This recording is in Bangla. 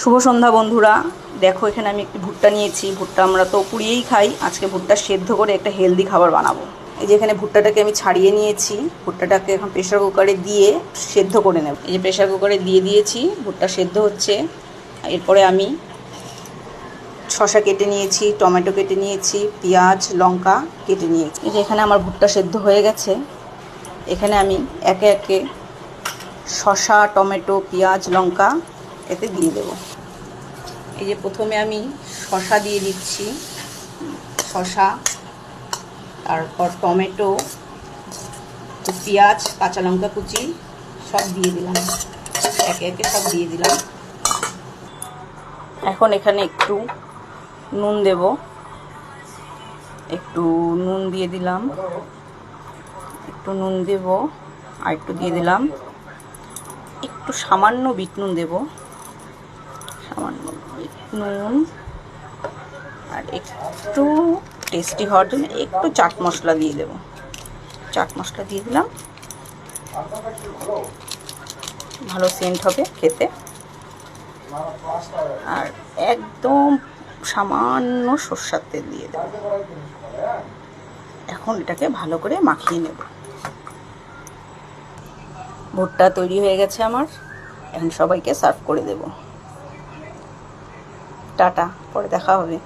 শুভ সন্ধ্যা বন্ধুরা। দেখো এখানে আমি একটি ভুট্টা নিয়েছি। ভুট্টা আমরা তো পুড়িয়েই খাই, আজকে ভুট্টা সেদ্ধ করে একটা হেলদি খাবার বানাবো। এই যে এখানে ভুট্টাটাকে আমি ছাড়িয়ে নিয়েছি। ভুট্টাটাকে এখন প্রেশার কুকারে দিয়ে সেদ্ধ করে নেব। এই যে প্রেশার কুকারে দিয়ে দিয়েছি, ভুট্টা সেদ্ধ হচ্ছে। এরপরে আমি শসা কেটে নিয়েছি, টমেটো কেটে নিয়েছি, পেঁয়াজ লঙ্কা কেটে নিয়েছি। এই যে এখানে আমার ভুট্টা সেদ্ধ হয়ে গেছে। এখানে আমি একে একে শসা, টমেটো, পেঁয়াজ, লঙ্কা এতে দিয়ে দেব। এই যে প্রথমে আমি শসা দিয়ে দিচ্ছি, শসা, তারপর টমেটো, পেঁয়াজ, কাঁচা লঙ্কা কুচি সব দিয়ে দিলাম, একে একে সব দিয়ে দিলাম। এখন এখানে একটু নুন দেব, একটু নুন দিয়ে দিলাম, একটু নুন দেব, আর একটু দিয়ে দিলাম, একটু সামান্য বিট নুন দেব, সামান্য বিট নুন, আর একটু টেস্টি হওয়ার জন্য একটু চাট মশলা দিয়ে দেব। চাট মশলা দিয়ে দিলাম, ভালো সেন্ট হবে খেতে। আর একদম সামান্য সরষের তেল দিয়ে দেব। এখন এটাকে ভালো করে মাখিয়ে নেব। ভুট্টা তৈরি হয়ে গেছে আমার, এখন সবাইকে সার্ভ করে দেব। টাটা, পরে দেখা হবে।